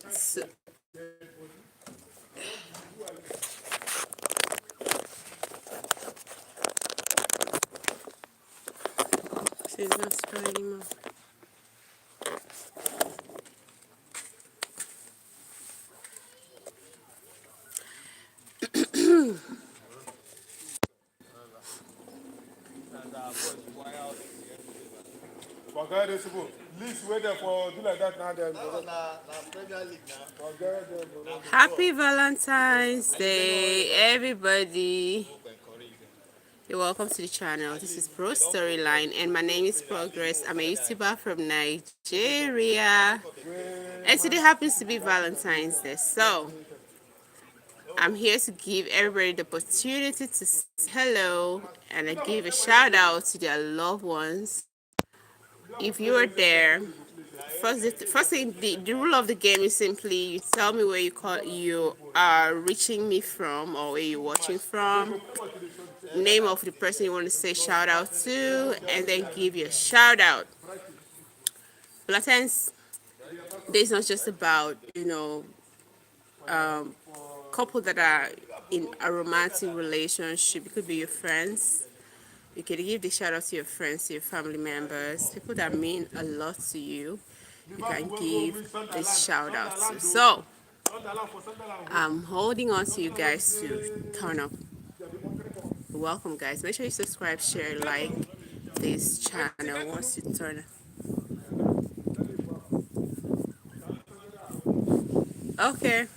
So, she's not strong anymore. Forget this people. Least wait there for do like that now. Then Premier League now. Forget them. Happy Valentine's Day, everybody. You're welcome to the channel. This is Pro Storyline, and my name is Progress. I'm a YouTuber from Nigeria, and today happens to be Valentine's Day. So I'm here to give everybody the opportunity to say hello and I give a shout out to their loved ones. If you are there, first thing, the rule of the game is simply you tell me where you are reaching me from or where you're watching from, name of the person you want to say shout out to, and then give your shout out. Valentine's Day is not just about couple that are in a romantic relationship. It could be your friends. You can give the shout out to your friends, to your family members, people that mean a lot to you. You can give a shout out to. So I'm holding on to you guys to turn up. Welcome, guys. Make sure you subscribe, share, like this channel once you turn. Okay.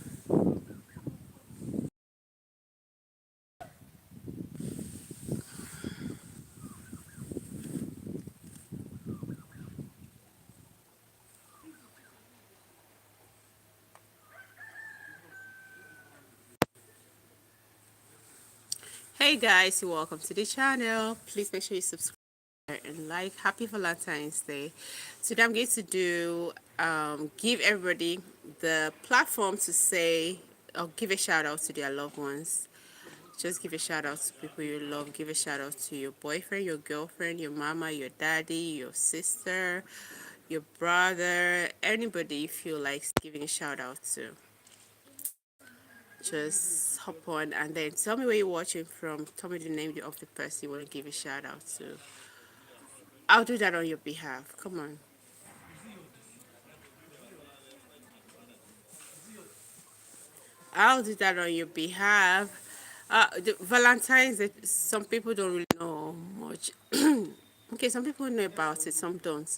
Hey guys, welcome to the channel. Please make sure you subscribe and like. Happy Valentine's Day. Today I'm going to do give everybody the platform to say or give a shout out to their loved ones. Just give a shout out to people you love. Give a shout out to your boyfriend, your girlfriend, your mama, your daddy, your sister, your brother, anybody you feel like giving a shout out to. Just hop on and then tell me where you're watching from. Tell me the name of the person you want to give a shout out to. I'll do that on your behalf. Come on. I'll do that on your behalf. The Valentine's, some people don't really know much. Okay, some people know about it, some don't.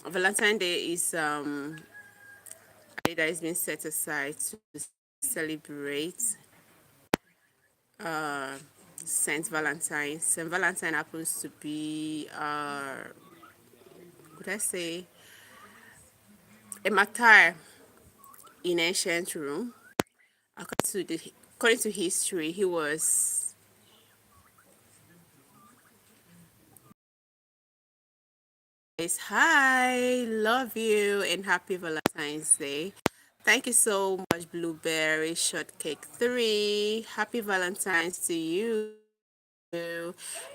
Valentine's Day is a day that has been set aside to celebrate uh, Saint Valentine. Saint Valentine happens to be, would I say, a martyr in ancient Rome. According to history, he was hi, love you, and happy Valentine's Day. Thank you so much, Blueberry Shortcake 3. Happy Valentine's to you.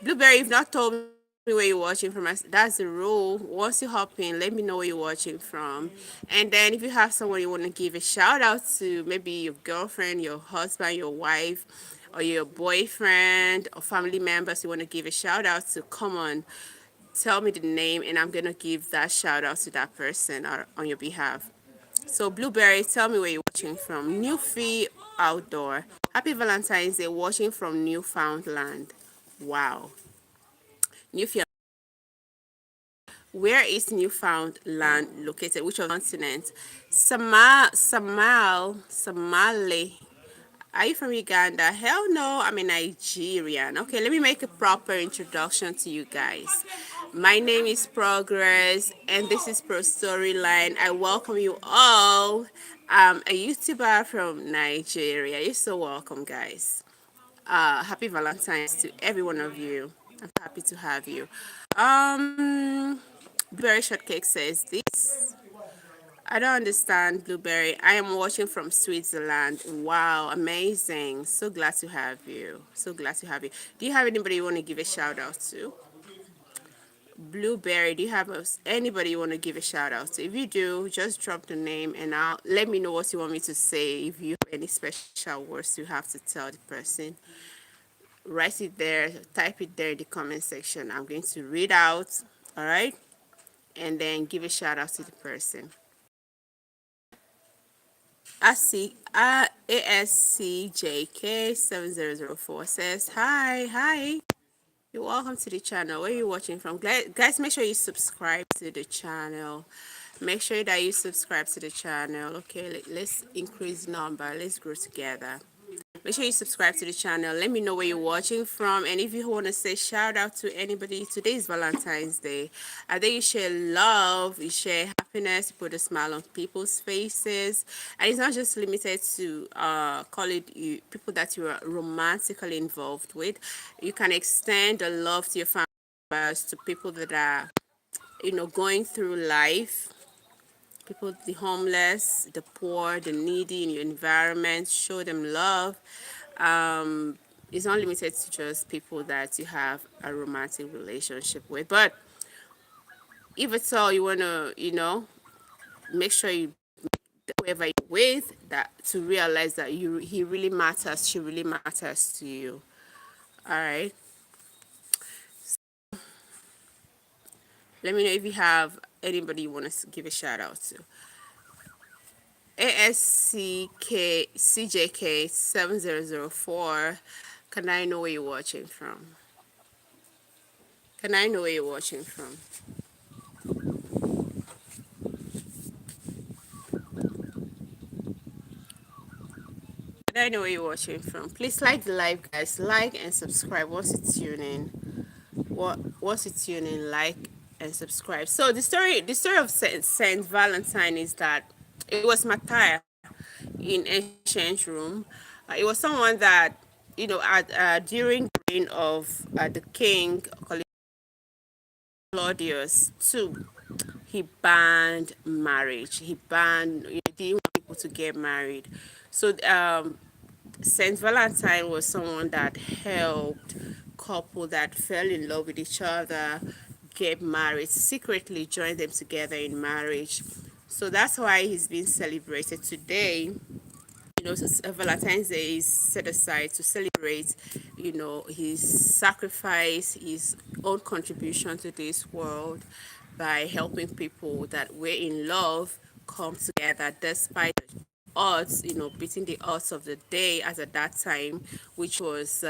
Blueberry, you've not told me where you're watching from. That's the rule. Once you hop in, let me know where you're watching from. And then if you have someone you want to give a shout out to, maybe your girlfriend, your husband, your wife, or your boyfriend, or family members you want to give a shout out to, come on, tell me the name, and I'm going to give that shout out to that person on your behalf. So, Blueberry, tell me where you're watching from. Newfie Outdoor. Happy Valentine's Day, watching from Newfoundland. Wow. Newfoundland. Where is Newfoundland located? Which of the continent? Somali. Are you from Uganda? Hell no, I'm a Nigerian. Okay, let me make a proper introduction to you guys. My name is Progress, and this is Pro Storyline. I welcome you all. I'm a YouTuber from Nigeria. You're so welcome, guys. Happy Valentine's to every one of you. I'm happy to have you. Blueberry Shortcake says this. I don't understand, Blueberry. I am watching from Switzerland. Wow, amazing. So glad to have you. So glad to have you. Do you have anybody you want to give a shout out to? Blueberry, do you have anybody you want to give a shout out to? If you do, just drop the name and I'll let me know what you want me to say. If you have any special words you have to tell the person, write it there, type it there in the comment section. I'm going to read out, all right, and then give a shout out to the person. ASCJK7004 says, hi. You're welcome to the channel. Where are you watching from? Guys, make sure you subscribe to the channel. Make sure that you subscribe to the channel. Okay, let's increase number. Let's grow together. Make sure you subscribe to the channel. Let me know where you're watching from. And if you want to say shout out to anybody, today is Valentine's Day. I think you share love, you share happiness, you put a smile on people's faces. And it's not just limited to call it people that you are romantically involved with. You can extend the love to your family members, to people that are, going through life, people, the homeless, the poor, the needy in your environment. Show them love. It's not limited to just people that you have a romantic relationship with. But if it's all you want to, make sure you, whoever you're with, that to realize that he really matters, she really matters to you. All right. Let me know if you have anybody you want to give a shout out to. ASCK CJK7004. Can I know where you're watching from? Can I know where you're watching from? Can I know where you're watching from? Please like the live, guys. Like and subscribe. Once you tune in, once you tune in, like and subscribe. So the story of Saint Valentine is that it was Matthias in ancient Rome. It was someone that, during the reign of the king Claudius too, he banned marriage. He banned, didn't want people to get married. So Saint Valentine was someone that helped couple that fell in love with each other get married, secretly join them together in marriage. So that's why he's being celebrated today. Valentine's Day is set aside to celebrate, his sacrifice, his own contribution to this world by helping people that were in love come together despite the odds, beating the odds of the day as at that time, which was,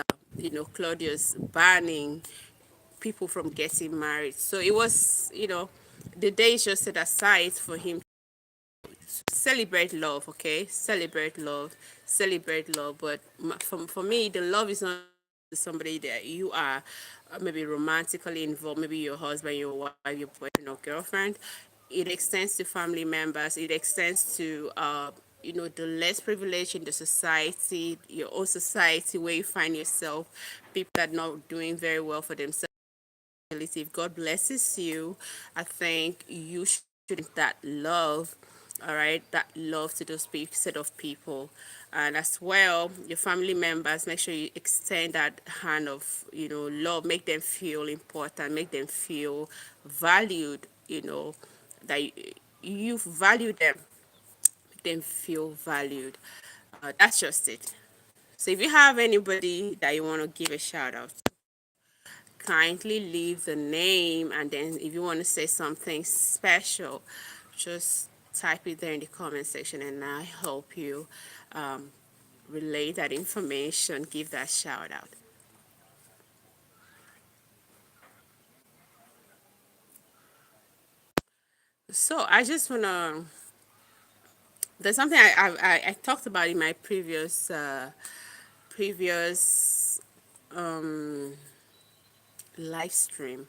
Claudius banning people from getting married. So it was, the day is just set aside for him, celebrate love, okay, celebrate love. But for me, the love is not somebody that you are maybe romantically involved, maybe your husband, your wife, your boyfriend or girlfriend. It extends to family members, it extends to the less privileged in the society, your own society where you find yourself, people that are not doing very well for themselves. If God blesses you, I think you should that love, all right, that love to those set of people. And as well, your family members, make sure you extend that hand of, love, make them feel important, make them feel valued, that you value them, make them feel valued. That's just it. So if you have anybody that you want to give a shout out, kindly leave the name, and then if you want to say something special, just type it there in the comment section and I help you um, relay that information, give that shout out. So I just want to, there's something I talked about in my previous live stream.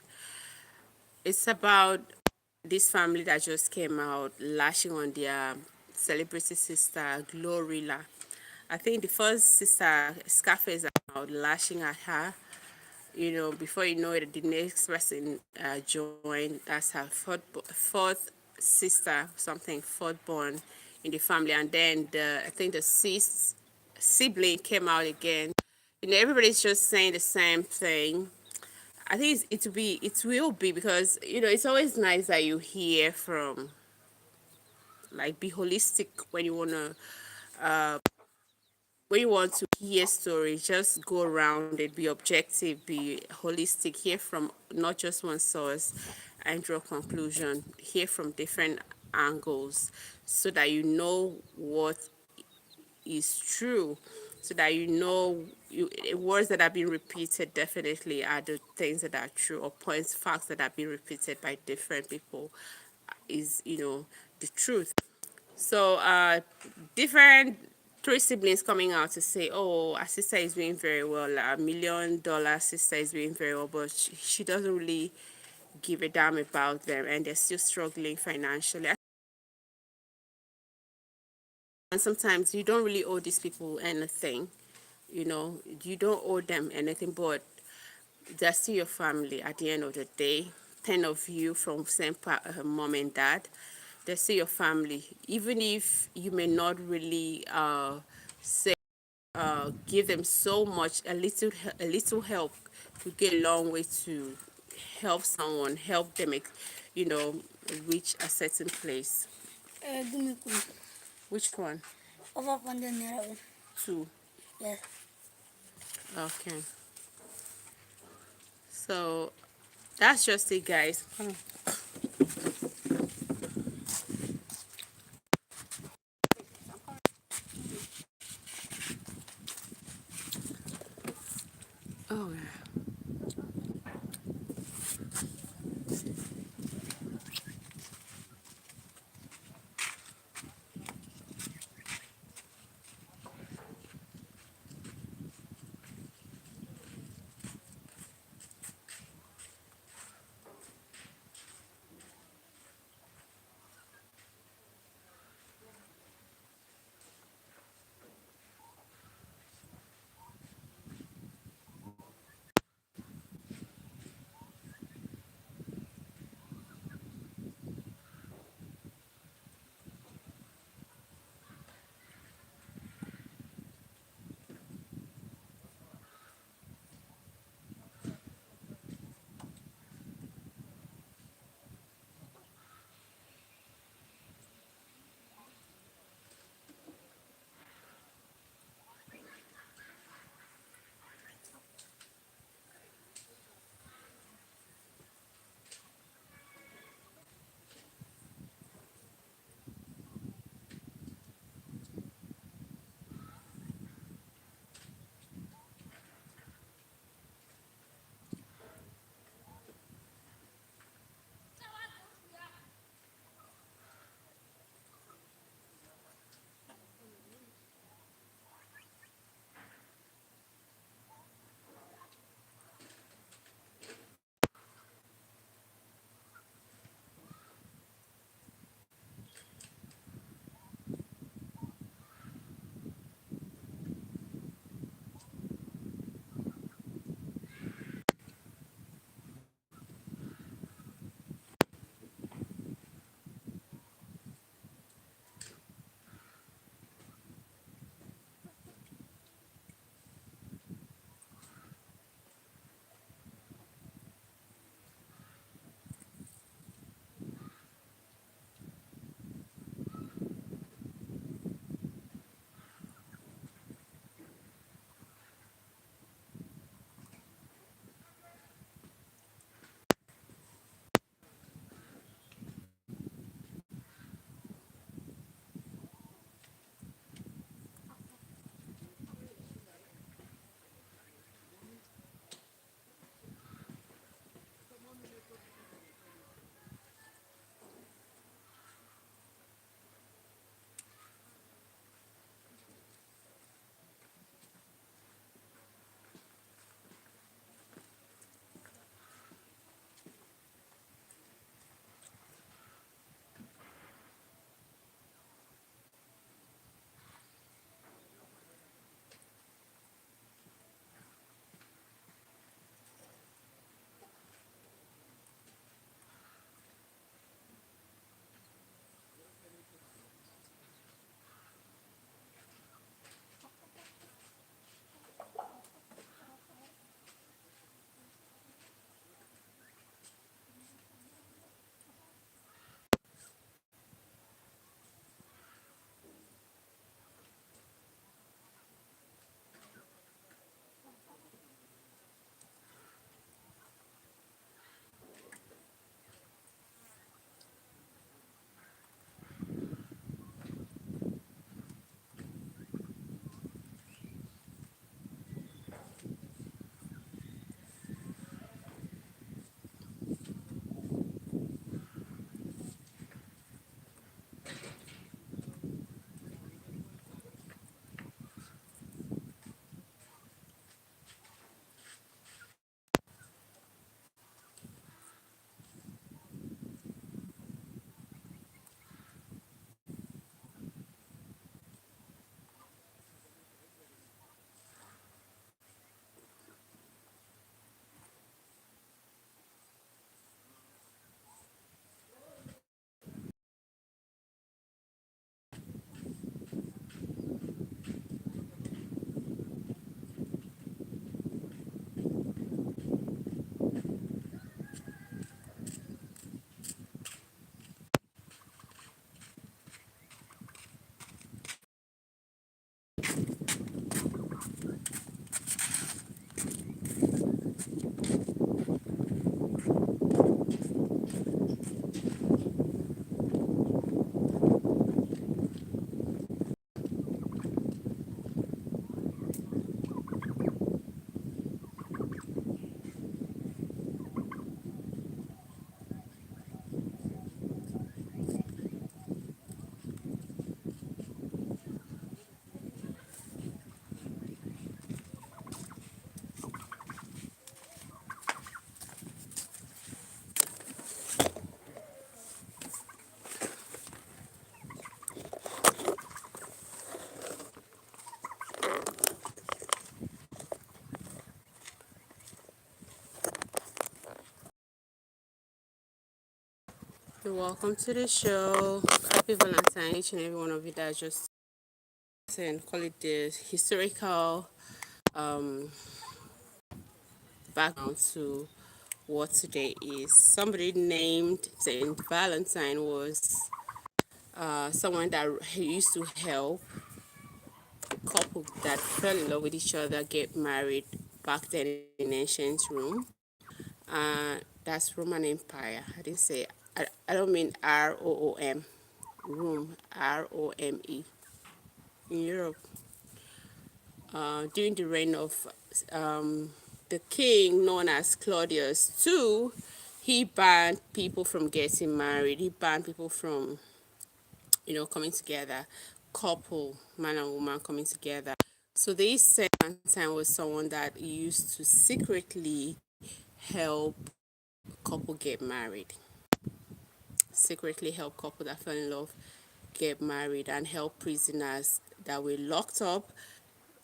It's about this family that just came out lashing on their celebrity sister Glorilla. I think the first sister Scarface out lashing at her. Before you know it, the next person joined. That's her fourth sister, something fourth born in the family, and then I think the sixth sibling came out again. Everybody's just saying the same thing. I think it will be because it's always nice that you hear from, like, be holistic when you want to hear stories. Just go around it, be objective, be holistic, hear from not just one source and draw conclusion. Hear from different angles so that you know what is true, so that words that are being repeated definitely are the things that are true, or points, facts that are being repeated by different people is the truth. So different three siblings coming out to say, oh, our sister is doing very well, a $1 million sister is doing very well, but she doesn't really give a damn about them, and they're still struggling financially. And sometimes you don't really owe these people anything. You don't owe them anything, but they're still your family at the end of the day. 10 of you from same mom and dad, they're still your family. Even if you may not really say give them so much, a little help could go a long way to help someone, help them, you know, reach a certain place. Give me cool. Which one? Over 100 naira. Two. Yes. Okay. So that's just it, guys. Oh, yeah. You're welcome to the show. Happy Valentine, each and every one of you that just and call it the historical um, background to what today is. Somebody named Saint Valentine was someone that he used to help couple that fell in love with each other get married back then in ancient Rome. That's Roman Empire. I didn't say, I don't mean ROOM, Rome, ROME, in Europe. During the reign of the king known as Claudius II, he banned people from getting married. He banned people from, coming together, couple, man and woman coming together. So this Saint Valentine was someone that used to secretly help couple get married, secretly help couple that fell in love get married, and help prisoners that were locked up,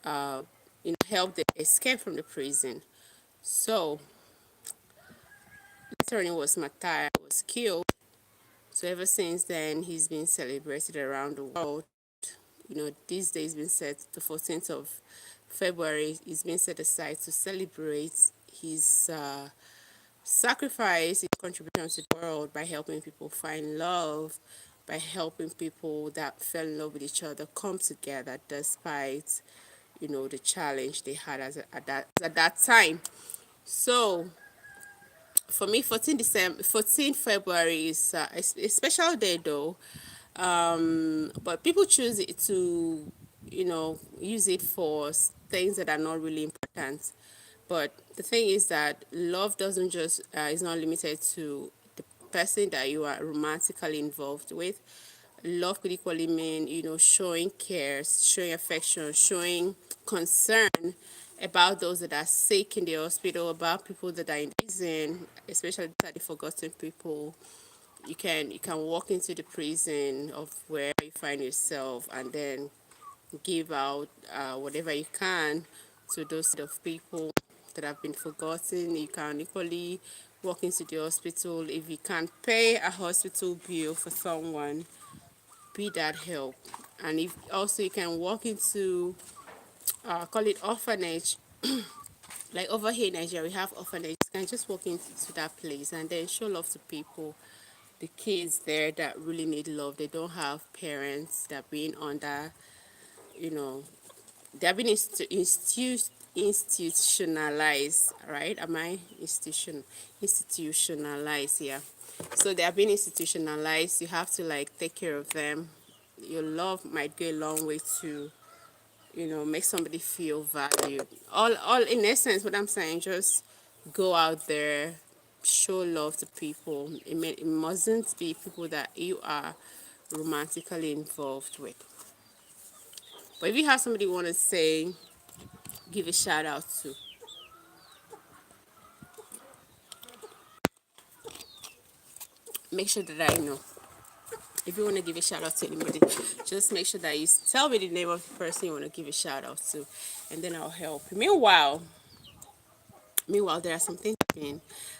help them escape from the prison. So later on, it was Matthias was killed. So ever since then, he's been celebrated around the world. These days been set the 14th of February is being set aside to celebrate his sacrifice, his contribution to the world by helping people find love, by helping people that fell in love with each other come together despite, the challenge they had at that time. So for me, 14 February is a special day though. But people choose it to, use it for things that are not really important. But the thing is that love doesn't just is not limited to the person that you are romantically involved with. Love could equally mean, showing care, showing affection, showing concern about those that are sick in the hospital, about people that are in prison, especially the forgotten people. You can walk into the prison of where you find yourself and then give out whatever you can to those of people that have been forgotten. You can equally walk into the hospital if you can't pay a hospital bill for someone, be that help. And if also you can walk into call it orphanage, like over here in Nigeria we have orphanage. You can just walk into that place and then show love to people, the kids there that really need love. They don't have parents, they're being under, you know they're being institutionalized, right? Am I institutionalized? Yeah. So they are being institutionalized. You have to like take care of them. Your love might go a long way to, make somebody feel valued. All in essence, what I'm saying, just go out there, show love to people. It mustn't be people that you are romantically involved with. But if you have somebody you want to say, give a shout out to, make sure that I know. If you want to give a shout out to anybody, just make sure that you tell me the name of the person you want to give a shout out to, and then I'll help. Meanwhile, there are some things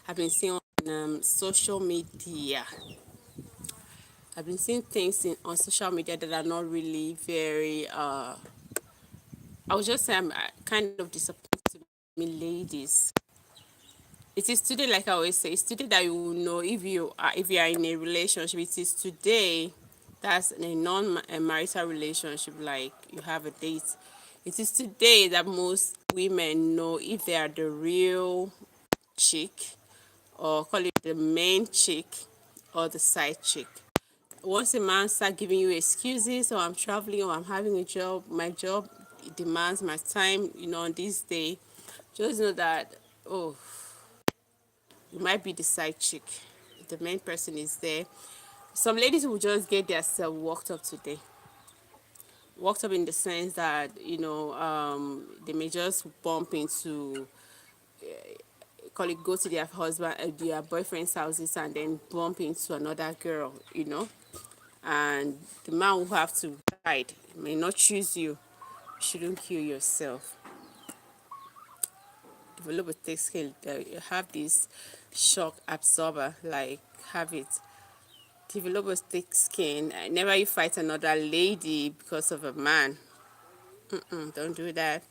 I've been seeing on social media. I've been seeing things on social media that are not really very. I would just say I'm kind of disappointed to me, ladies. It is today, like I always say, it's today that you will know if you are in a relationship. It is today that's in a non-marital relationship, like you have a date. It is today that most women know if they are the real chick, or call it the main chick, or the side chick. Once a man start giving you excuses, or I'm traveling, or I'm having a job, my job demands my time, on this day, just know that, oh, you might be the side chick. The main person is there. Some ladies will just get themselves worked up today. Worked up in the sense that, they may just bump into, call it, go to their husband, their boyfriend's houses, and then bump into another girl, and the man will have to decide. He may not choose you. You shouldn't kill yourself. Develop a thick skin. Have this shock absorber, like have it. develop a thick skin. Never you fight another lady because of a man. Don't do that.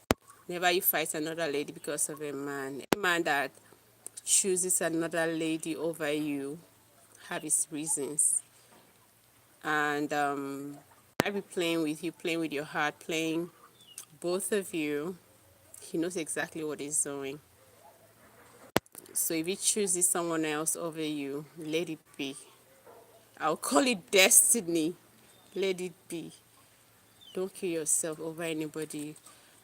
Never you fight another lady because of a man. A man that chooses another lady over you have his reasons. And I be playing with you, playing with your heart, playing both of you. He knows exactly what he's doing. So if he chooses someone else over you, let it be. I'll call it destiny. Let it be. Don't kill yourself over anybody.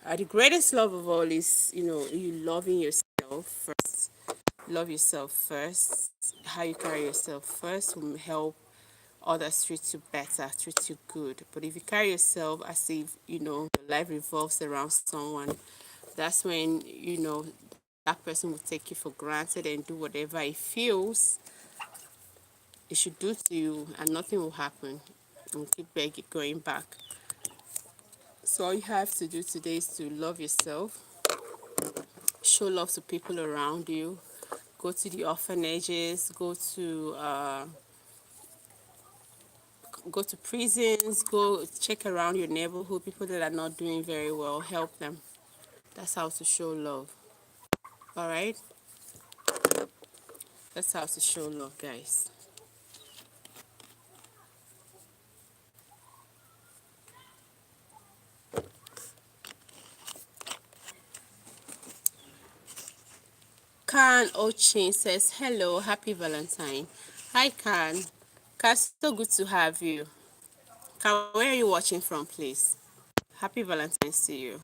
The greatest love of all is, you loving yourself first. Love yourself first. How you carry yourself first will help others treat you better, treat you good. But if you carry yourself as if, your life revolves around someone, that's when, that person will take you for granted and do whatever he feels it should do to you, and nothing will happen. And keep begging, going back. So all you have to do today is to love yourself, show love to people around you, go to the orphanages, go to prisons, go check around your neighborhood, people that are not doing very well, help them. That's how to show love. All right? That's how to show love, guys. Khan Ochin says, hello, happy Valentine. Hi, Khan. Khan, so good to have you. Khan, where are you watching from, please? Happy Valentine's to you.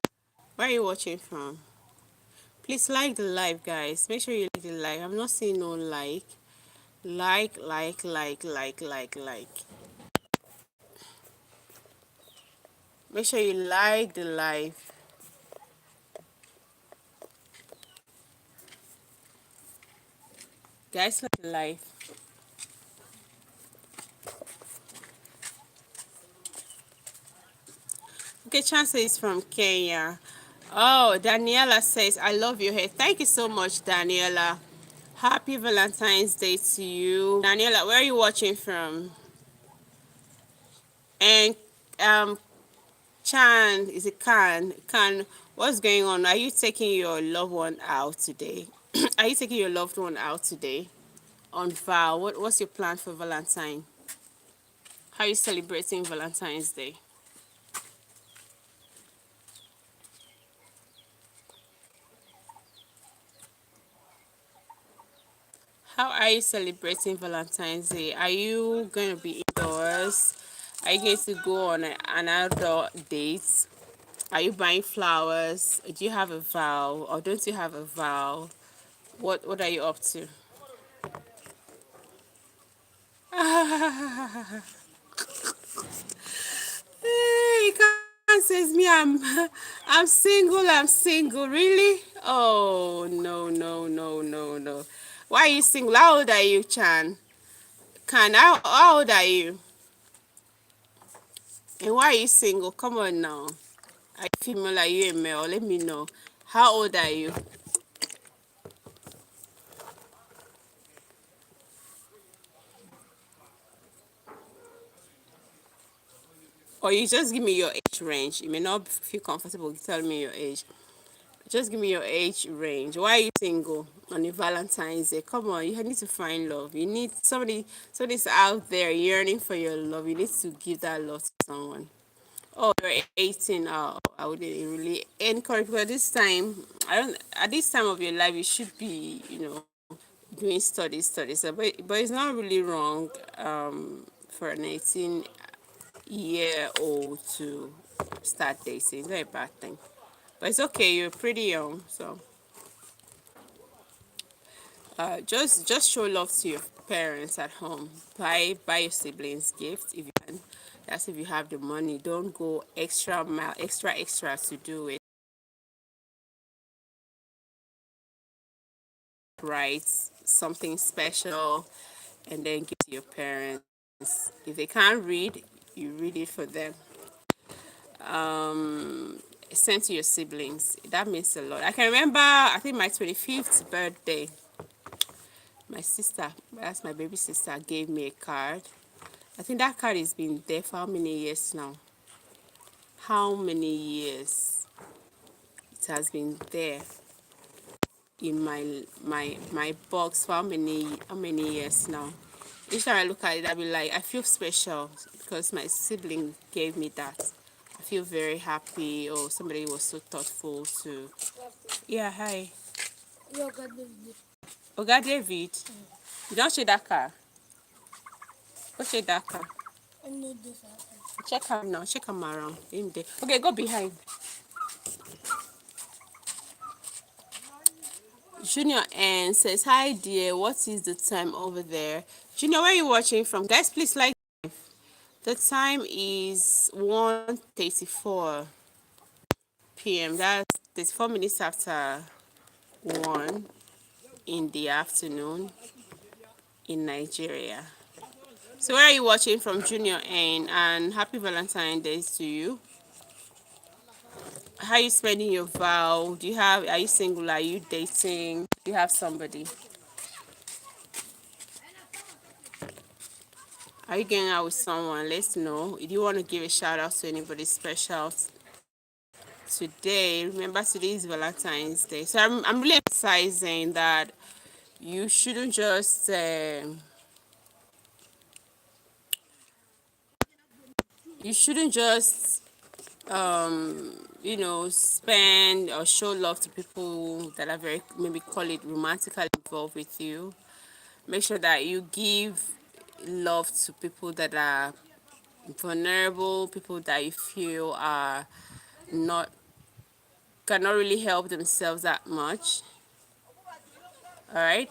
Where are you watching from? Please like the live, guys. Make sure you like the live. I'm not seeing no like. Like. Make sure you like the live. Guys, like the live. Okay, Chance is from Kenya. Oh, Daniela says, I love your hair. Thank you so much, Daniela. Happy Valentine's Day to you. Daniela, where are you watching from? And Chan, is it Khan? Khan, what's going on? Are you taking your loved one out today? Are you taking your loved one out today? On Val, what's your plan for Valentine? How are you celebrating Valentine's Day? How are you celebrating Valentine's Day? Are you going to be indoors? Are you going to go on an outdoor date? Are you buying flowers? Do you have a vow or don't you have a vow? What are you up to? Hey, can't says me. I'm single. I'm single. Really? Oh no. Why are you single? How old are you, Chan? Can how old are you? And why are you single? Come on now. Are you female? Are you a male? Let me know. How old are you? Or you just give me your age range. You may not feel comfortable telling me your age. Just give me your age range. Why are you single on a Valentine's Day? Come on, you need to find love. You need somebody's out there yearning for your love. You need to give that love to someone. Oh, you're 18. Oh, I wouldn't really encourage, but this time, I don't. At this time of your life, you should be, doing studies. But it's not really wrong, for an 18-year-old to start dating. It's not a bad thing. But it's okay. You're pretty young, so just show love to your parents at home. Buy your siblings gifts if you can. That's if you have the money. Don't go extra mile, extra to do it. Write something special and then give to your parents. If they can't read, you read it for them. Send to your siblings. That means a lot. I can remember, I think my 25th birthday, my sister, that's my baby sister, gave me a card. I think that card has been there for how many years now? How many years it has been there in my box for how many years now? Each time I look at it, I'll be like, I feel special because my sibling gave me that. I feel very happy. Oh, somebody was so thoughtful to. Yeah, hi. Yo, God, baby. Oga David, you don't share that car. Go share that car. I need this. Check him now. Check him around. Him there. Okay, go behind. Junior N says, hi dear, what is the time over there? Junior, where are you watching from? Guys, please like. The time is 1:34 p.m. That's 34 minutes after 1 in the afternoon in Nigeria. So where are you watching from, Junior N? And happy Valentine's Day to you. How are you spending your vow? Are you single? Are you dating? Do you have somebody? Are you going out with someone? Let's know. If you want to give a shout out to anybody special today, remember today is Valentine's Day. So I'm really emphasizing that you shouldn't just you shouldn't just spend or show love to people that are very, maybe call it romantically involved with you. Make sure that you give love to people that are vulnerable, people that you feel are not cannot really help themselves that much. All right.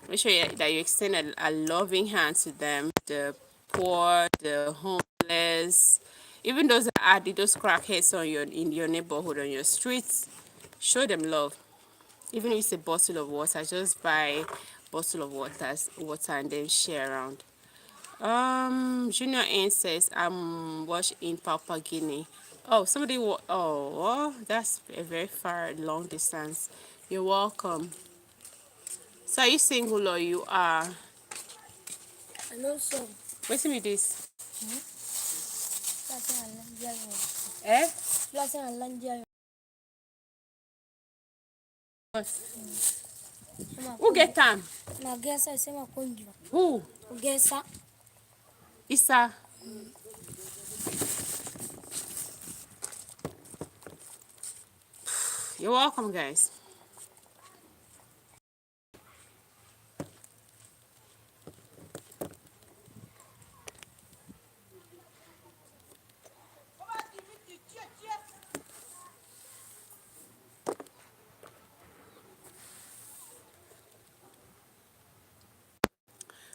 Make sure that you extend a loving hand to them, the poor, the homeless, even those that are those crackheads in your neighborhood, on your streets. Show them love. Even if it's a bottle of water, just buy bottle of water and then share around. Junior N says, I'm watching in Papua Guinea. Oh, oh, that's a very far, long distance. You're welcome. So are you single or you are? I know so. Waiting with this. Flashing and Landia. Eh? Flashing and Landia. Who get time? Now, guess I say my conju. Who? Guess I. Issa. You're welcome, guys.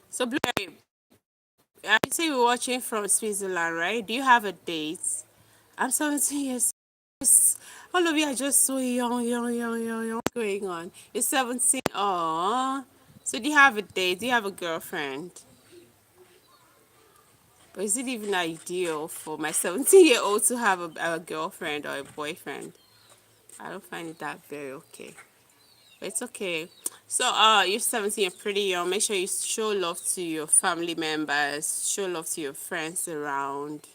So, Blue, I see you're watching from Switzerland, right? Do you have a date? I'm 17 years. All of you are just so young. What's going on? You're 17. Oh, so do you have a date? Do you have a girlfriend? But is it even ideal for my 17-year-old to have a girlfriend or a boyfriend? I don't find it that very okay. But it's okay. So, you're 17, you're pretty young. Make sure you show love to your family members, show love to your friends around.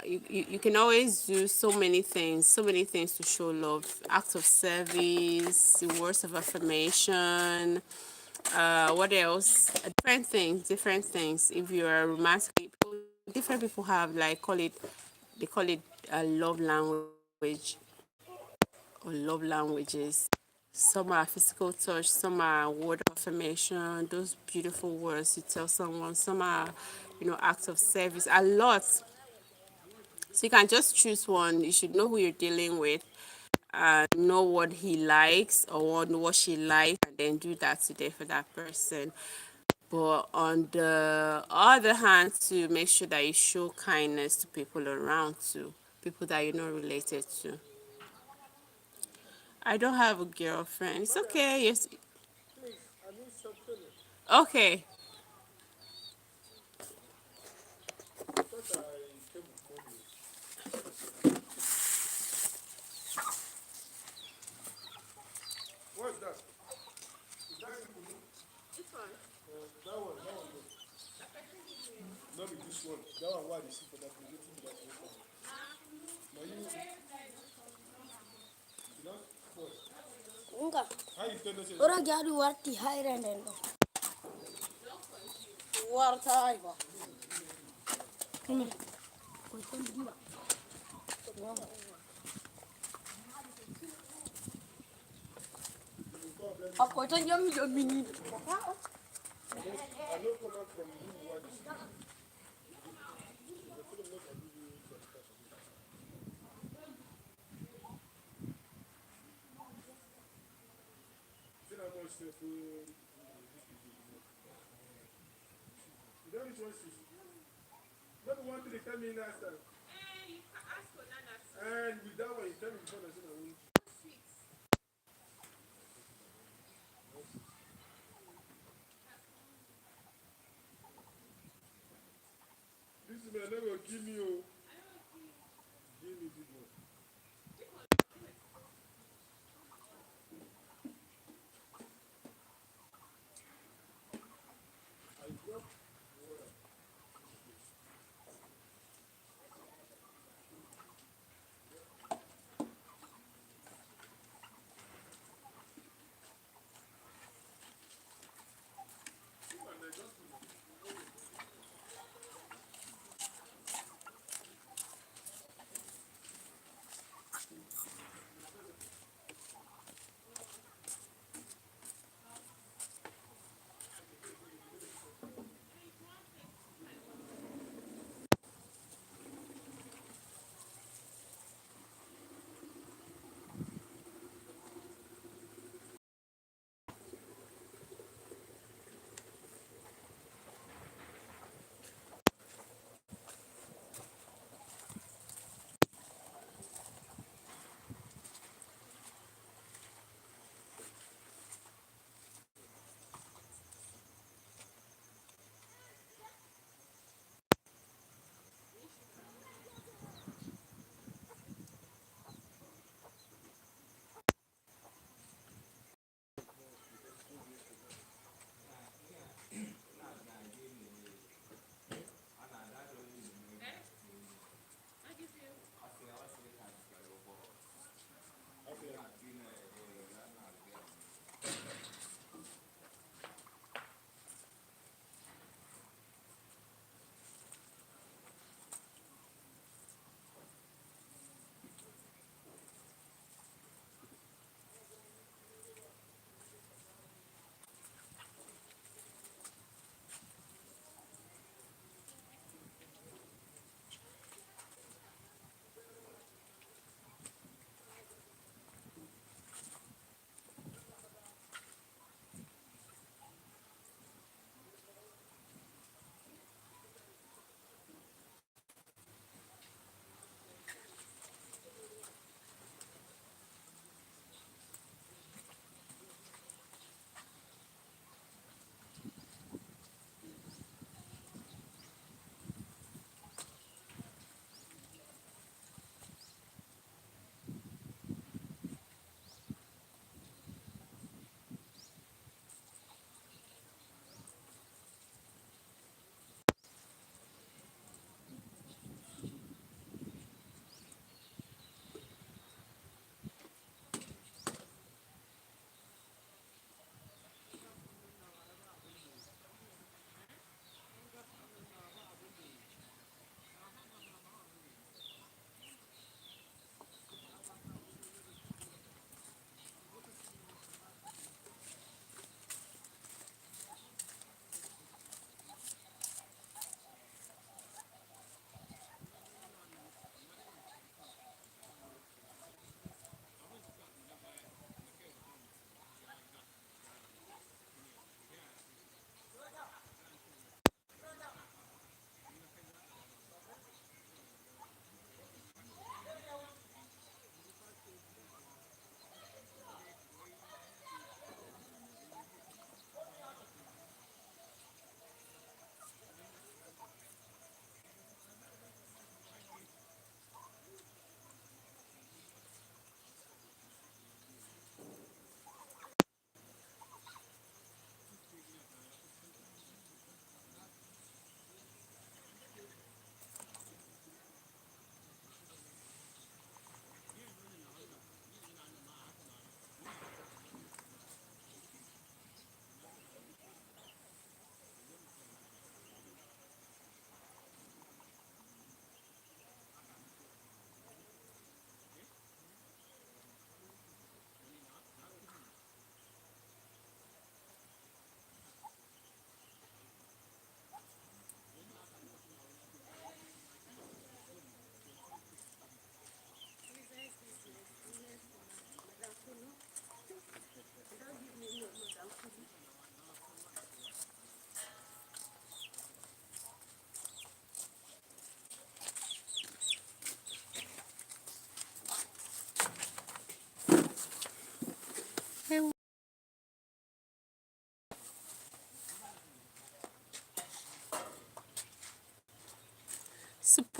You can always do so many things to show love. Acts of service, words of affirmation. What else? Different things. If you're a romantic, different people have like they call it a love language or love languages. Some are physical touch, some are word of affirmation, those beautiful words you tell someone. Some are, acts of service. A lot. So you can just choose one. You should know who you're dealing with, know what he likes or what she likes, and then do that today for that person. But on the other hand, to make sure that you show kindness to people around too, people that you're not related to. I don't have a girlfriend. It's okay. Yes. Okay. What's that? Is that it? This one. That one. congratulating me that you open. But you know, spoil. Enggak. How you tell us? Orang jadi warti hairan dan. Warta iba. Ini. Kau itu dia. Aku itu jam bini. I know come out from you what is it. See how much food. You don't need one fish. Not the one thing they tell me last time. And with that one, you tell me before I said I won't. This man never kill me, oh. Give me big one. I drop water.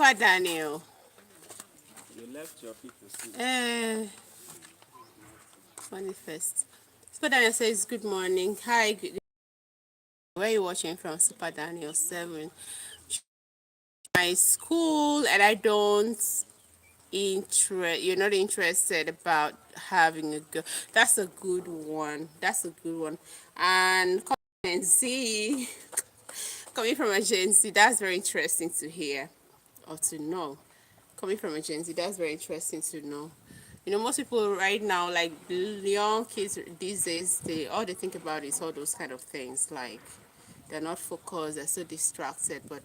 Super Daniel. You left your people sleep. 21st. Super Daniel says, good morning. Hi, where are you watching from? Super Daniel 7. My school, and I don't you're not interested about having a girl. That's a good one. That's a good one. And Gen Z, coming from a Gen Z, that's very interesting to hear or to know. Coming from a Gen Z, that's very interesting to know. You know, most people right now, like young kids these days, they think about is all those kind of things. Like they're not focused, they're so distracted. But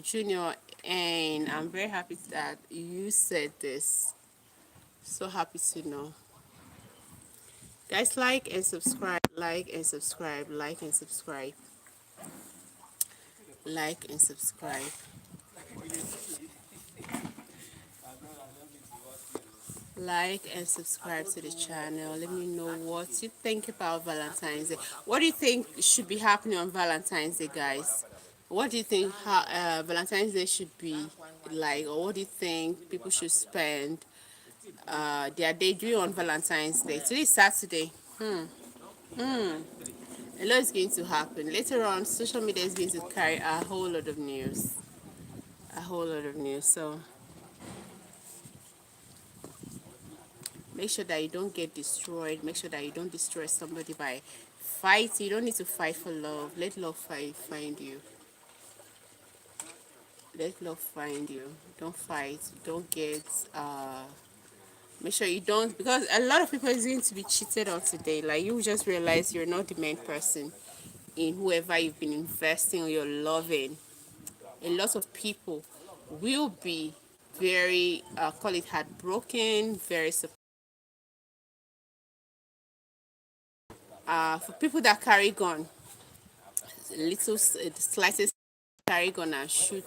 Junior, and I'm very happy that you said this. So happy to know. Guys, like and subscribe, like and subscribe, like and subscribe, like and subscribe. Like and subscribe to the channel. Let me know what you think about Valentine's Day. What do you think should be happening on Valentine's Day, guys? What do you think Valentine's Day should be like, or what do you think people should spend their day doing on Valentine's Day? Today is Saturday. A lot is going to happen. Later on, social media is going to carry a whole lot of news. A whole lot of news. So make sure that you don't get destroyed. Make sure that you don't destroy somebody by fighting. You don't need to fight for love. Let love find you. Let love find you. Don't fight. Don't get make sure you don't, because a lot of people is going to be cheated on today. Like you just realize you're not the main person in whoever you've been investing or you're loving. A lot of people will be very call it heartbroken, very for people that carry gun, little the slightest carry gun and shoot.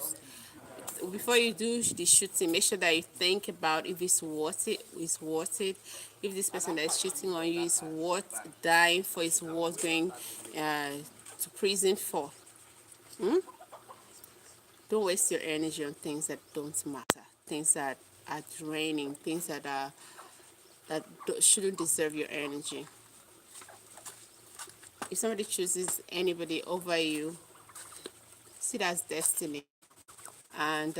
Before you do the shooting, make sure that you think about if it's worth it. It's worth it. If this person that is cheating on you is worth dying for, is worth going to prison for. Don't waste your energy on things that don't matter, things that are draining, things that shouldn't deserve your energy. If somebody chooses anybody over you, see that's destiny, and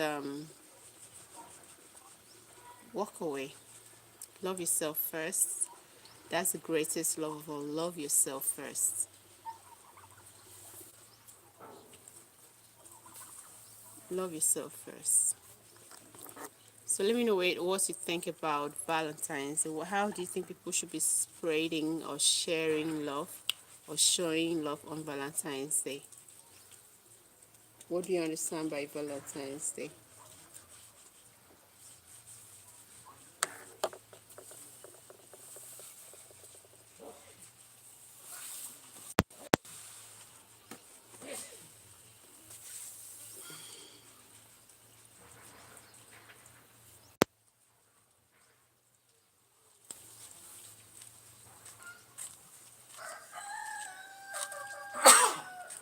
walk away. Love yourself first. That's the greatest love of all. Love yourself first. Love yourself first. So let me know what you think about Valentine's. How do you think people should be spreading or sharing love or showing love on Valentine's Day? What do you understand by Valentine's Day?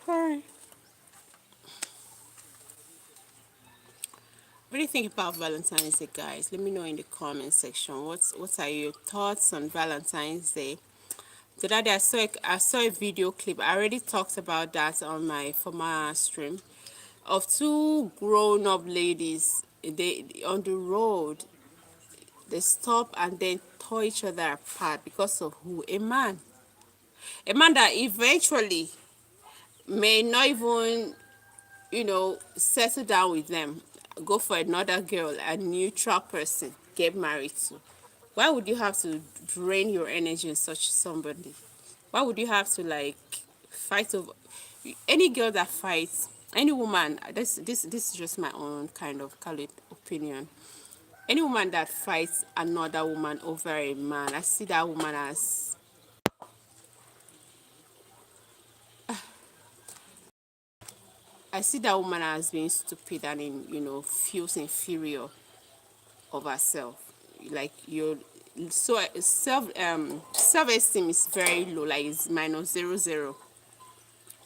Hi. What do you think about Valentine's Day, guys? Let me know in the comment section. What are your thoughts on Valentine's Day? The other day I saw a video clip. I already talked about that on my former stream of two grown-up ladies. They on the road. They stop and then tore each other apart because of who? A man that eventually may not even settle down with them, go for another girl, a neutral person, get married to. Why would you have to drain your energy in such somebody? Why would you have to like fight over any girl that fights, any woman? This is just my own kind of call it opinion. Any woman that fights another woman over a man, I see that woman as being stupid and feels inferior of herself. Like you're so self-esteem is very low, like it's minus 0 0.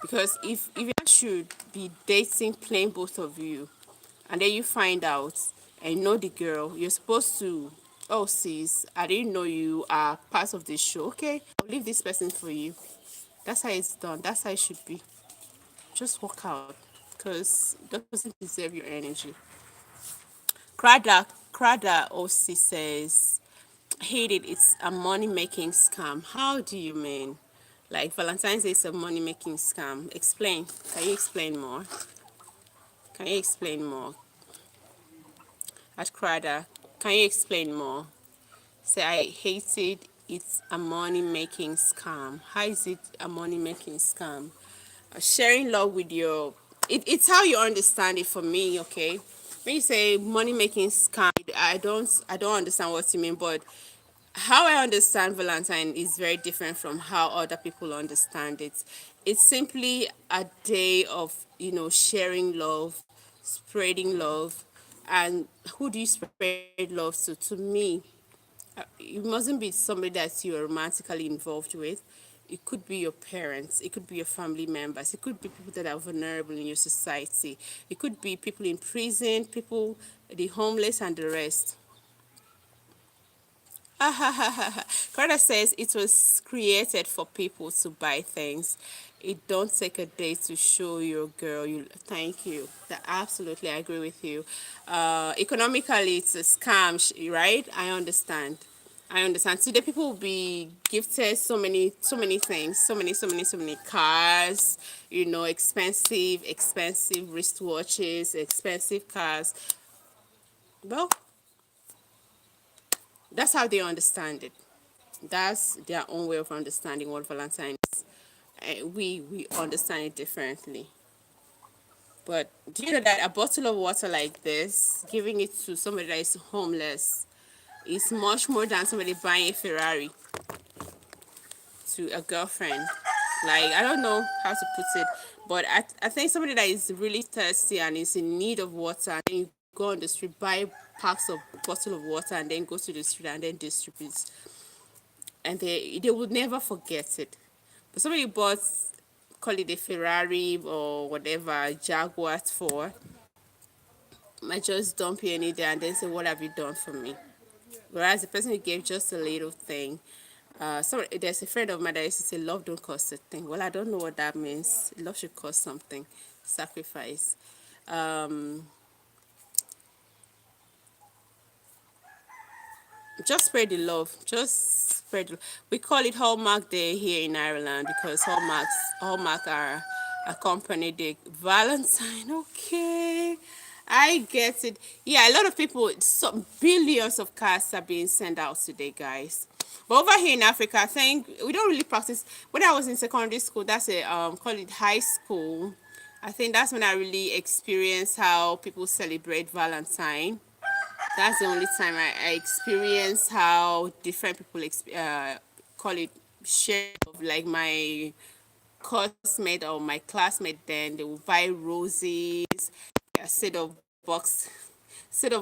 Because if you should be dating plain both of you, and then you find out and you know the girl, you're supposed to, oh sis, I didn't know you are part of this show. Okay, I'll leave this person for you. That's how it's done. That's how it should be. Just walk out because that person deserve your energy. Krada OC says, hate it, it's a money making scam. How do you mean? Like Valentine's Day is a money making scam. Explain. Can you explain more? Can you explain more? At Krada, can you explain more? Say, I hate it. It's a money making scam. How is it a money making scam? Sharing love with your, it's how you understand it for me, okay? When you say money making scam, I don't understand what you mean, but how I understand Valentine is very different from how other people understand it. It's simply a day of, sharing love, spreading love. And who do you spread love to? To me, it mustn't be somebody that you are romantically involved with. It could be your parents, it could be your family members, it could be people that are vulnerable in your society, it could be people in prison, people, the homeless, and the rest. Carter says it was created for people to buy things. It don't take a day to show your girl. You thank you. That absolutely, I agree with you. Economically, it's a scam, right? I understand. I understand. Today, people will be gifted so many things, so many cars. Expensive wristwatches, expensive cars. Well, that's how they understand it. That's their own way of understanding what Valentine is. We understand it differently. But do you know that a bottle of water like this, giving it to somebody that is homeless, is much more than somebody buying a Ferrari to a girlfriend? Like, I don't know how to put it, but I think somebody that is really thirsty and is in need of water, and then you go on the street, buy packs of bottle of water, and then go to the street and then distribute, and they will never forget it. But somebody bought, call it a Ferrari or whatever, Jaguar for, might just dump you any day and then say, what have you done for me? Whereas the person who gave just a little thing, there's a friend of mine that used to say, love don't cost a thing. Well, I don't know what that means. Love should cost something. Sacrifice. Just spread the love. Just spread. We call it Hallmark Day here in Ireland because Hallmark are a company day. Valentine, okay. I get it. Yeah, a lot of people, some billions of cards are being sent out today, guys. But over here in Africa, I think we don't really practice. When I was in secondary school, that's a call it high school. I think that's when I really experienced how people celebrate Valentine. That's the only time I experience how different people call it share of, like my classmate or my classmate. Then they will buy roses, a set of underwears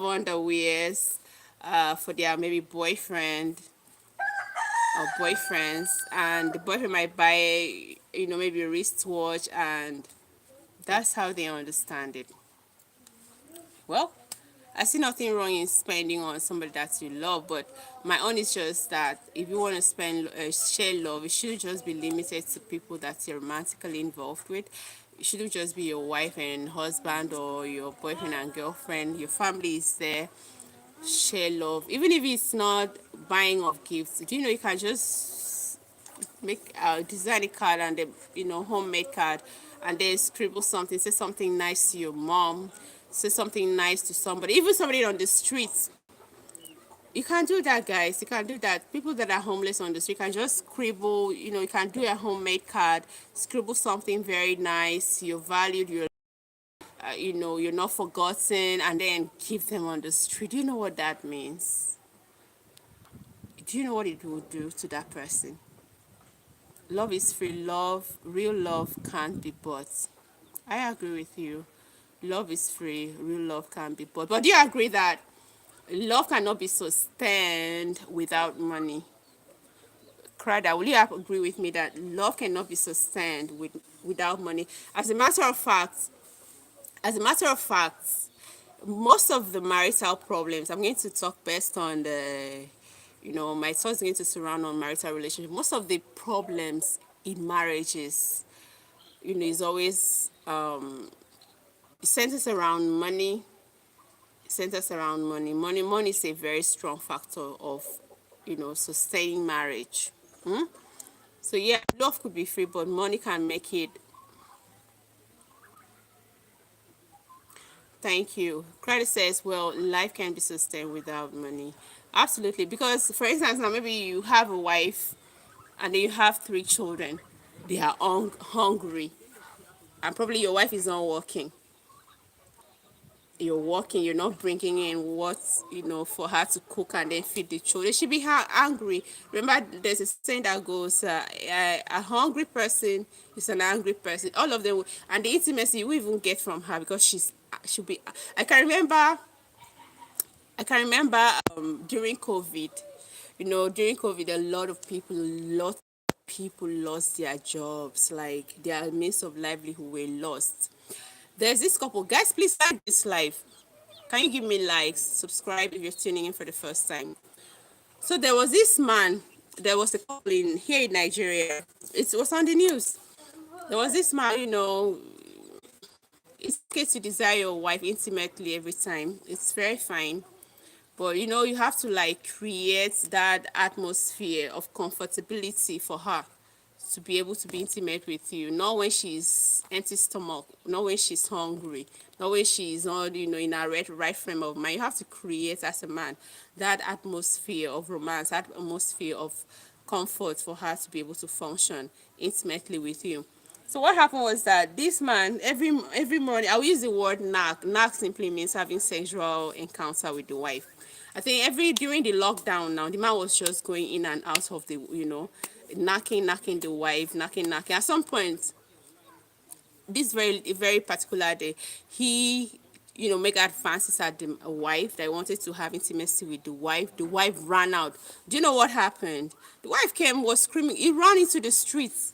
for their maybe boyfriend or boyfriends, and the boyfriend might buy maybe a wristwatch, and that's how they understand it. Well, I see nothing wrong in spending on somebody that you love, but my own is just that if you want to share love, it shouldn't just be limited to people that you're romantically involved with. It shouldn't just be your wife and husband or your boyfriend and girlfriend. Your family is there. Share love, even if it's not buying of gifts. Do you know you can just make design a card and then homemade card, and then scribble something, say something nice to your mom, say something nice to somebody, even somebody on the streets. You can do that, guys. You can do that. People that are homeless on the street can just scribble. You can do a homemade card, scribble something very nice. You're valued. You're not forgotten, and then give them on the street. Do you know what that means? Do you know what it will do to that person? Love is free. Love, real love can't be bought. I agree with you. Love is free. Real love can't be bought. But do you agree that love cannot be sustained without money? Crowder, will you agree with me that love cannot be sustained without money? As a matter of fact, most of the marital problems, I'm going to talk best on the, my thoughts are going to surround on marital relationship. Most of the problems in marriages, is always it centers around money. Centers around money. Money is a very strong factor of, sustaining marriage. So yeah, love could be free, but money can make it. Thank you. Credit says, well, life can be sustained without money. Absolutely. Because, for instance, now maybe you have a wife and then you have three children. They are hungry. And probably your wife is not working. You're working, you're not bringing in what, for her to cook and then feed the children. She be angry. Remember, there's a saying that goes, a hungry person is an angry person. All of them, and the intimacy you will even get from her because she'll be. I can remember I can remember during COVID, during COVID, a lot of people lost their jobs, like their means of livelihood were lost. There's this couple, guys, please like this live. Can you give me likes, subscribe if you're tuning in for the first time? So there was this man, there was a couple in here in Nigeria. It was on the news. There was this man, it's okay to desire your wife intimately every time. It's very fine. But you have to like create that atmosphere of comfortability for her to be able to be intimate with you. Not when she's empty stomach, not when she's hungry, not when she's not, in a right frame of mind. You have to create as a man that atmosphere of romance, that atmosphere of comfort for her to be able to function intimately with you. So what happened was that this man every morning, I will use the word knack. Knack simply means having sexual encounter with the wife. I think every during the lockdown now, the man was just going in and out of the, knocking the wife, knocking. At some point, this very particular day, he, make advances at the wife that he wanted to have intimacy with the wife. The wife ran out. Do you know what happened? The wife came, was screaming. He ran into the streets.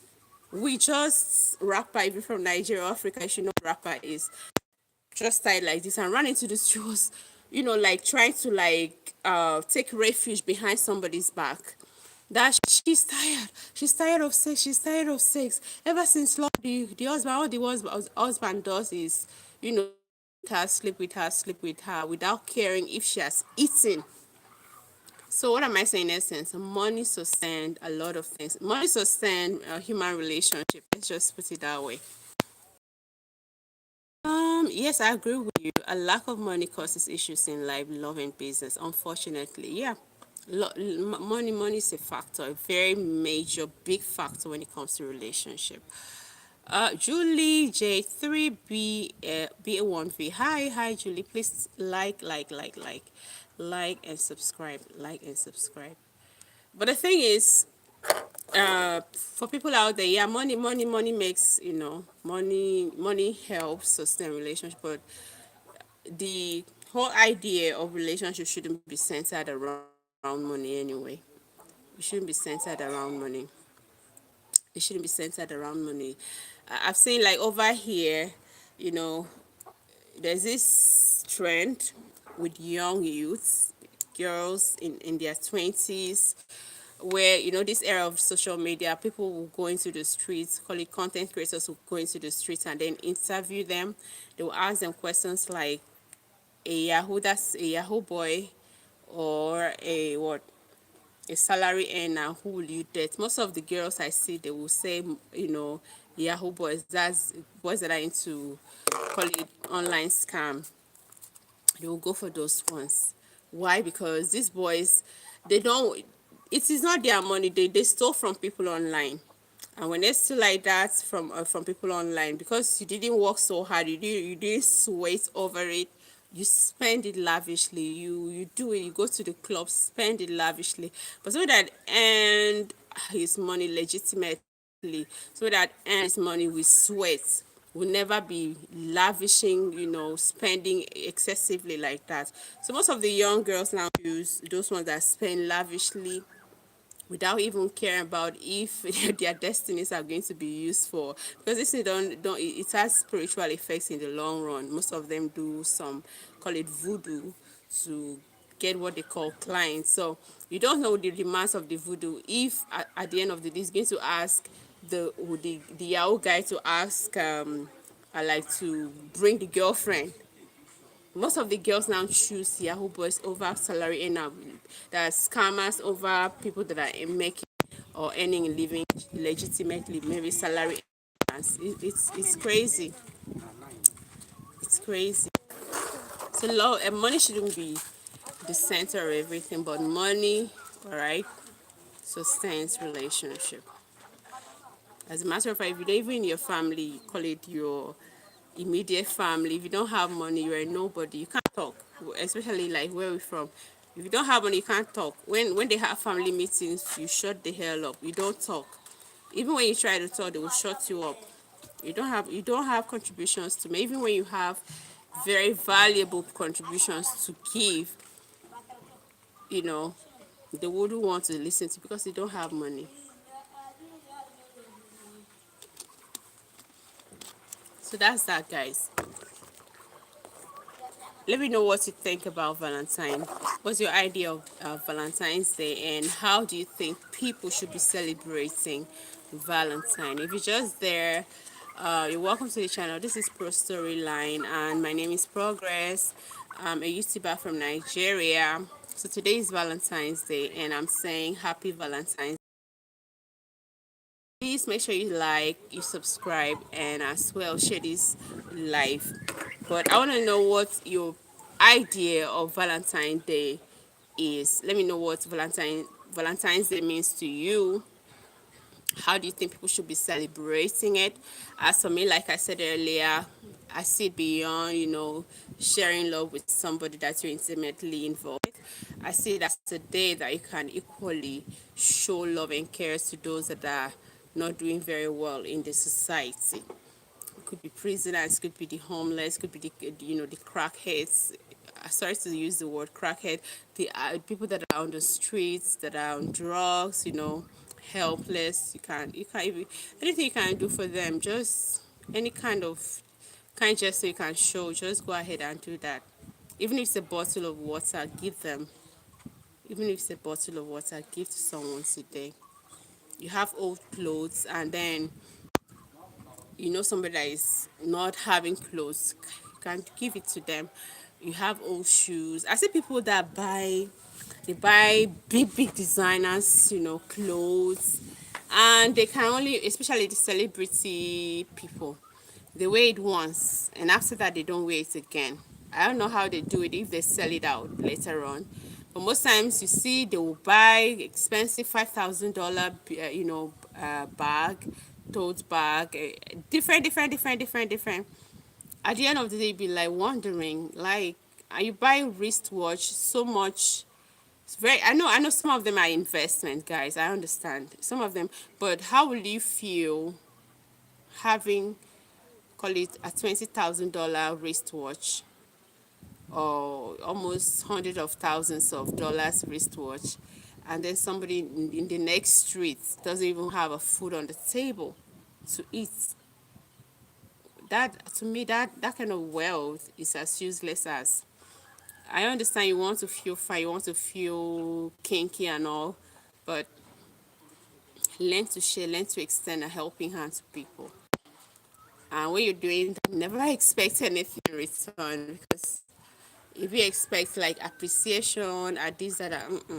We just rapper, if you're from Nigeria, Africa, you should know what rapper is. Just started like this and ran into the street, was, like trying to like take refuge behind somebody's back. That she's tired. She's tired of sex. She's tired of sex. Ever since Lord, the husband, all husband does is, sleep with her, sleep with her, without caring if she has eaten. So what am I saying in essence? Money sustained a lot of things. Money sustained a human relationship. Let's just put it that way. Yes, I agree with you. A lack of money causes issues in life, love, and business. Unfortunately, yeah. Money is a factor, a very major, big factor when it comes to relationship. Julie J3B B1V. Hi Julie. Please like and subscribe. Like and subscribe. But the thing is, for people out there, yeah, money makes, money helps sustain relationship, but the whole idea of relationship shouldn't be centered around money anyway. It shouldn't be centered around money. It shouldn't be centered around money. I've seen like over here, you know, there's this trend with young youths, girls in their 20s, where, this era of social media, people will go into the streets, call it content creators will go into the streets and then interview them. They will ask them questions like, that's a Yahoo boy, or a what, a salary earner, who will you date? Most of the girls I see, they will say, Yahoo boys. That's boys that are into, call it online scam. They will go for those ones. Why? Because these boys, they don't. It is not their money. They stole from people online. And when they steal like that from people online, because you didn't work so hard, you didn't sweat over it, you spend it lavishly. You do it. You go to the club, spend it lavishly, but so that earned his money legitimately, so that earn his money with sweat, will never be lavishing, spending excessively like that. So most of the young girls now use those ones that spend lavishly without even caring about if their destinies are going to be used for, because this thing don't it has spiritual effects in the long run. Most of them do some, call it voodoo, to get what they call clients. So you don't know the demands of the voodoo. If at the end of the day, he's going to ask the Yahoo guy to ask I like to bring the girlfriend. Most of the girls now choose Yahoo boys over salary earner. There are scammers over people that are making or earning a living legitimately, maybe salary earners. It's crazy. It's crazy. So money shouldn't be the center of everything, but money, all right, sustains relationship. As a matter of fact, if you don't even in your family, you call it your immediate family. If you don't have money, you're a nobody. You can't talk, especially like where we're from. If you don't have money, you can't talk. When they have family meetings, you shut the hell up. You don't talk. Even when you try to talk, they will shut you up. You don't have contributions to make. Even when you have very valuable contributions to give, you know, they wouldn't want to listen to because they don't have money. So that's that, guys. Let me know what you think about Valentine. What's your idea of Valentine's Day, and how do you think people should be celebrating Valentine? If you're just there, you're welcome to the channel. This is Pro Storyline, and my name is Progress. I'm a YouTuber from Nigeria. So today is Valentine's Day, and I'm saying Happy Valentine's. Please make sure you like, you subscribe, and as well share this live. But I want to know what your idea of Valentine's Day is. Let me know what Valentine's Day means to you. How do you think people should be celebrating it? As for me, like I said earlier, I see it beyond, sharing love with somebody that you're intimately involved with. I see it as a day that you can equally show love and care to those that are not doing very well in the society. It could be prisoners, could be the homeless, could be the crackheads. Sorry to use the word crackhead. The people that are on the streets, that are on drugs, helpless. You can't even anything you can do for them. Just any kind gesture you can show. Just go ahead and do that. Even if it's a bottle of water, give them. Even if it's a bottle of water, give to someone today. You have old clothes, and then somebody that is not having clothes, you can give it to them. You have old shoes. I see people that they buy big designers, clothes, and they can only, especially the celebrity people, they wear it once and after that they don't wear it again. I don't know how they do it, if they sell it out later on. But most times you see they will buy expensive $5,000, bag, tote bag, different. At the end of the day, you be like wondering, like, are you buying wristwatch so much? It's very. I know some of them are investment, guys. I understand some of them, but how will you feel having, call it a $20,000 wristwatch, or almost hundreds of thousands of dollars wristwatch, and then somebody in the next street doesn't even have a food on the table to eat? That, to me, that kind of wealth is as useless as. I understand you want to feel fine, you want to feel kinky and all, but learn to share, learn to extend a helping hand to people. And when you're doing that, never expect anything in return, because if you expect like appreciation at this that,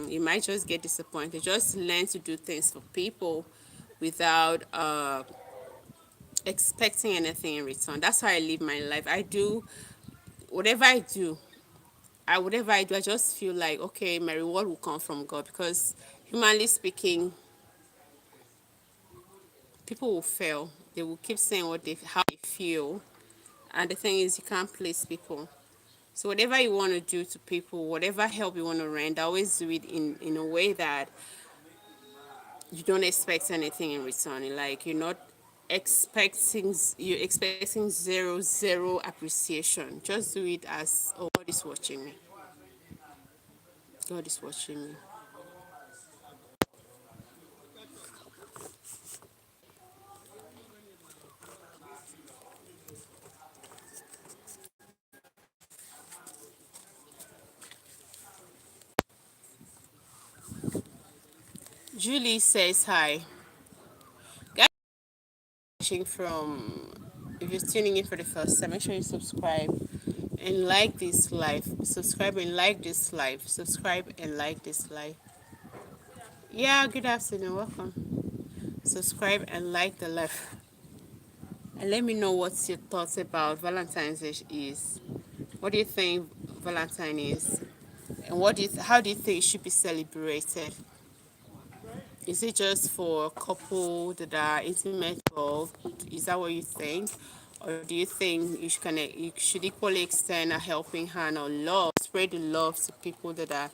you might just get disappointed. Just learn to do things for people without expecting anything in return. That's how I live my life. I do whatever I do. I just feel like, okay, my reward will come from God, because humanly speaking, people will fail. They will keep saying how they feel, and the thing is, you can't please people. So whatever you want to do to people, whatever help you want to render, always do it in a way that you don't expect anything in return. Like, you're expecting zero appreciation. Just do it as, oh, God is watching me. God is watching me. Julie says hi. Guys, watching from, if you're tuning in for the first time, make sure you subscribe and like this live. Subscribe and like this live. Subscribe and like this live. Yeah, good afternoon. Welcome. Subscribe and like the live. And let me know what's your thoughts about Valentine's Day is. What do you think Valentine is? And how do you think it should be celebrated? Is it just for a couple that are intimate involved? Is that what you think? Or do you think you should equally extend a helping hand or love, spread the love to people that are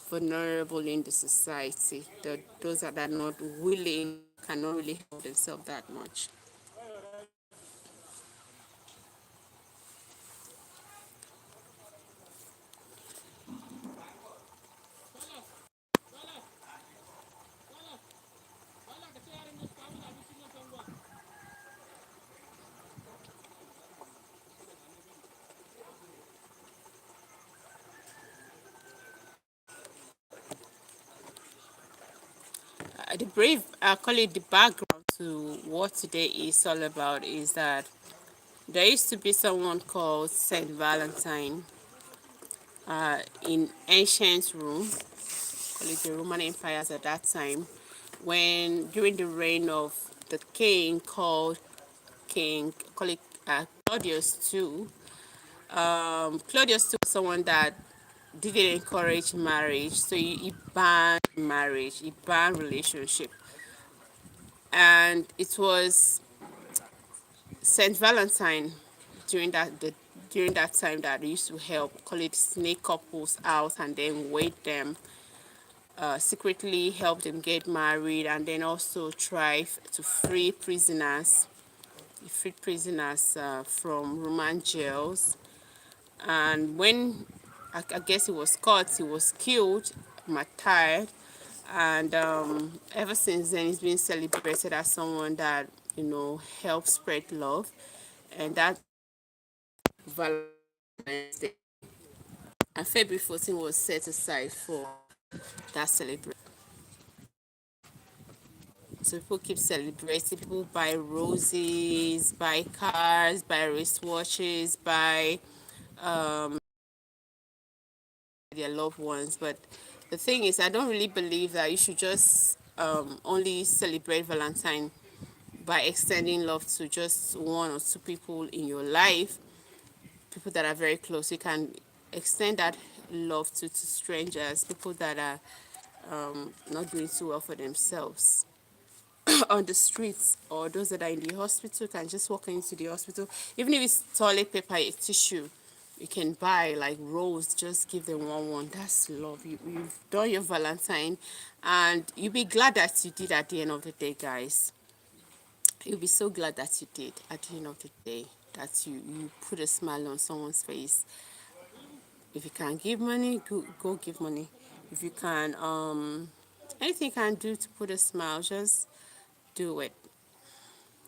vulnerable in the society, those that are not willing, cannot really help themselves that much? I call it the background to what today is all about is that there used to be someone called Saint Valentine in ancient Rome, call it the Roman empires at that time, when during the reign of the king called King, call it Claudius II. Claudius II was someone that didn't encourage marriage, so he banned marriage, he banned relationship, and it was Saint Valentine during that time that they used to help call it snake couples out and then wait them, secretly help them get married, and then also try to free prisoners. He freed prisoners from Roman jails. And when I guess he was caught, he was killed, martyred, and ever since then he's been celebrated as someone that helped spread love, and that Valentine's Day. And February 14 was set aside for that celebration. So people keep celebrating. People buy roses, buy cars, buy wristwatches, buy their loved ones. But the thing is, I don't really believe that you should just only celebrate Valentine by extending love to just one or two people in your life, people that are very close. You can extend that love to strangers, people that are not doing too well for themselves on the streets, or those that are in the hospital can just walk into the hospital. Even if it's toilet paper, a tissue, you can buy like rose, just give them one. That's love. You've done your Valentine, and you'll be glad that you did at the end of the day, guys. You'll be so glad that you did at the end of the day, that you put a smile on someone's face. If you can give money, go give money. If you can, anything you can do to put a smile, just do it.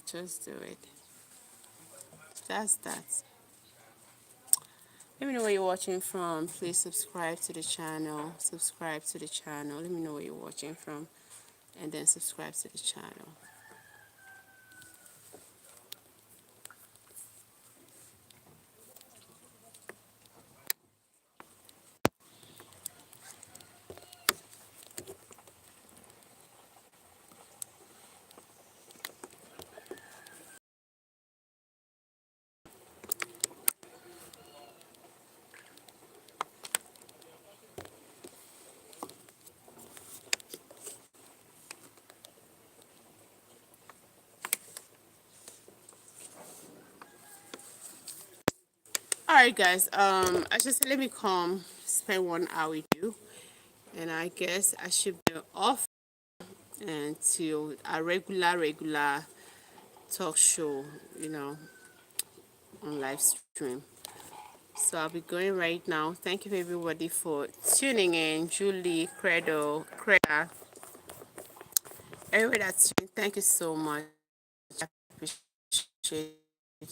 Just do it. That's that. Let me know where you're watching from. Please subscribe to the channel. Subscribe to the channel. Let me know where you're watching from, and then subscribe to the channel. All right, guys. I just said let me come spend 1 hour with you, and I guess I should be off until a regular talk show, on live stream. So I'll be going right now. Thank you everybody for tuning in. Julie, Credo, Creda, everybody that's tuning. Thank you so much. I appreciate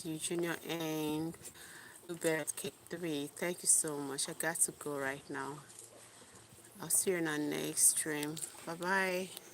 you, Junior and Blueberry Cake 3. Thank you so much. I got to go right now. I'll see you in our next stream. Bye bye.